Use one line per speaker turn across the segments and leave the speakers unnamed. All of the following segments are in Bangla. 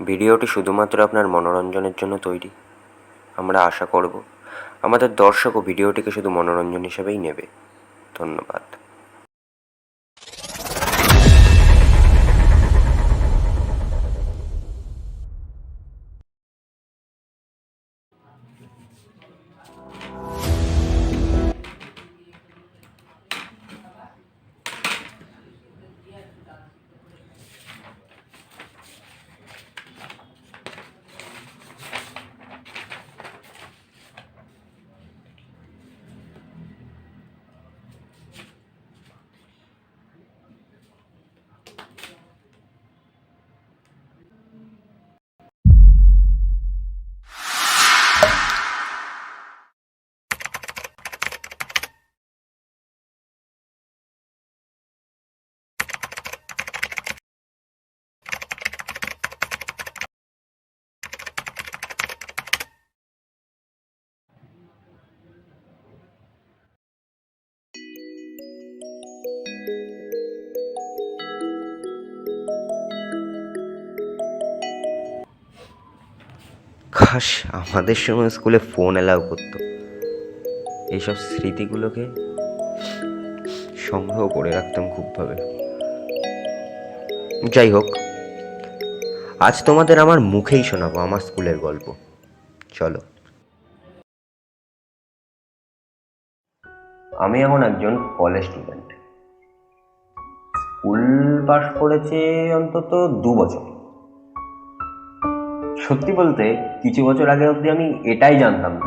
ভিডিওটি শুধুমাত্র আপনার মনোরঞ্জনের জন্য তৈরি। আমরা আশা করব আমাদের দর্শকও ভিডিওটিকে শুধু মনোরঞ্জন হিসেবেই নেবে। ধন্যবাদ। কাশ আমাদের সময় স্কুলে ফোন অ্যালাউ করতো। এইসব স্মৃতিগুলোকে সংগ্রহ করে রাখতাম খুবভাবে। যাই হোক, আজ তোমাদের আমার মুখেই শোনাবো আমার স্কুলের গল্প। চলো। আমি এখন একজন কলেজ স্টুডেন্ট। স্কুল পাস করেছি অন্তত 2 বছর। সত্যি বলতে কিছু বছর আগে অবধি আমি এটাই জানতাম না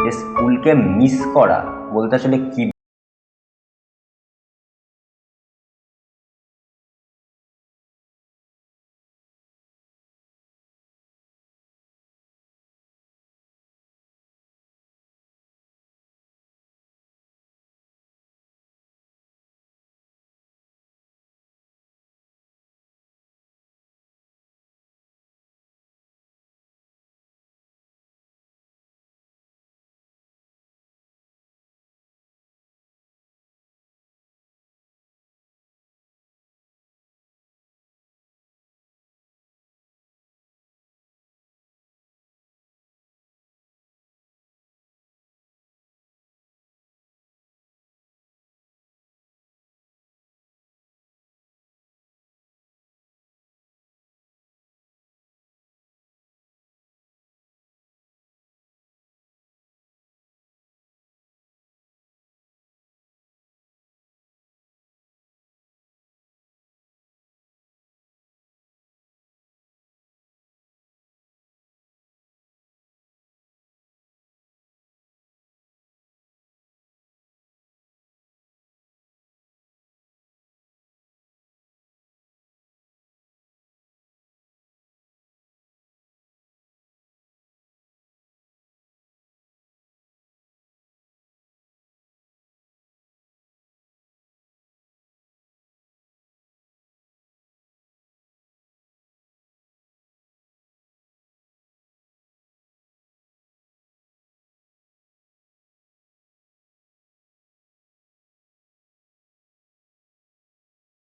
যে স্কুলকে মিস করা বলতে আসলে কি।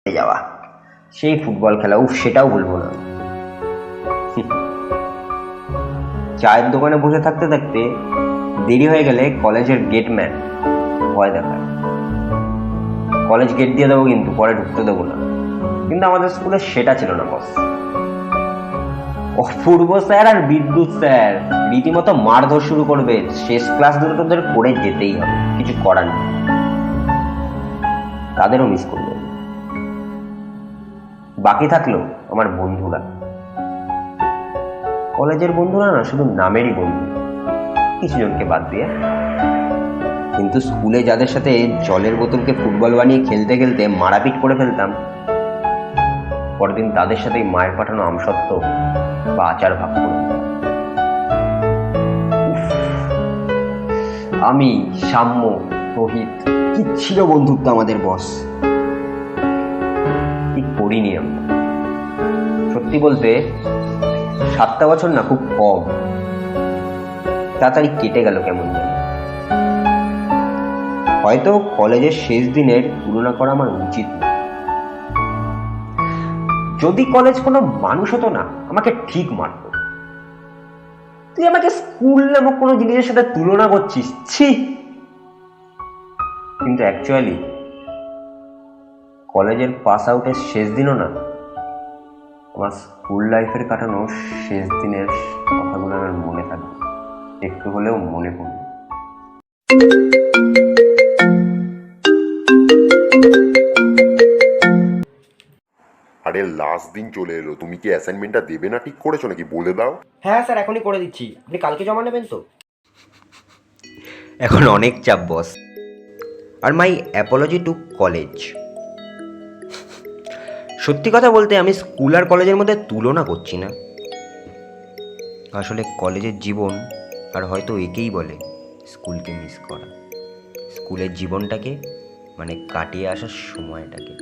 যাওয়া সেই ফুটবল খেলা, সেটাও ভুলবো না। চায়ের দোকানে বসে থাকতে থাকতে দেরি হয়ে গেলে কলেজের গেটম্যান ভয় দেখায়। কলেজ গেট দিয়ে দেবো, কিন্তু পরে ঢুকতে দেবো না। কিন্তু আমাদের স্কুলে সেটা ছিল না বস। অপূর্ব স্যার আর বিদ্যুৎ স্যার রীতিমতো মারধর শুরু করবে। শেষ ক্লাস দুটো তোদের করে যেতেই হবে, কিছু করার নেই। তাদেরও মিস করবে। বাকি থাকলো আমার বন্ধুরা। কলেজের বন্ধুরা না শুধু নামেরই বন্ধু, কিছু জনকে বাদ দিয়ে। কিন্তু স্কুলে যাদের সাথে জলের বোতলকে ফুটবল বানিয়ে খেলতে খেলতে মারাপিট করে ফেলতাম, পরদিন তাদের সাথেই মায়ের পাঠানো আমসত্ত্ব বা আচার ভাগ করে। আমি, সাম্য, রোহিত, কি ছিল বন্ধুত্ব আমাদের বস। কি করিনি আমরা। সত্যি বলতে 7টা বছর না খুব কম, তাড়াতাড়ি কেটে গেল কেমন যেন। হয়তো কলেজের শেষ দিনের তুলনা করা আমার উচিত না। যদি কলেজ কোনো মানুষ হতো না, আমাকে ঠিক মারত। তুই আমাকে স্কুল নামক কোনো জিনিসের সাথে তুলনা করছিস, ছি। কিন্তু অ্যাকচুয়ালি কলেজের পাস আউটের শেষ দিনও না, আমার স্কুল লাইফের কাটানো শেষ দিনের কথাগুলো আমার মনে থাকবে, একটু হলেও মনে পড়বে।
আরে লাস্ট দিন চলে এলো, তুমি কি অ্যাসাইনমেন্টটা দেবে না ঠিক করেছো নাকি বলে দাও।
হ্যাঁ স্যার, এখনই করে দিচ্ছি। আপনি কালকে জমা নেবেন তো?
এখন অনেক চাপ বস, আর মাই অ্যাপোলজি টু কলেজ। সত্যি কথা বলতে আমি স্কুল আর কলেজের মধ্যে তুলনা করছি না। আসলে কলেজের জীবন আর হয়তো একেই বলে স্কুলকে মিস করা, স্কুলের জীবনটাকে মানে কাটিয়ে আসার সময়টাকে।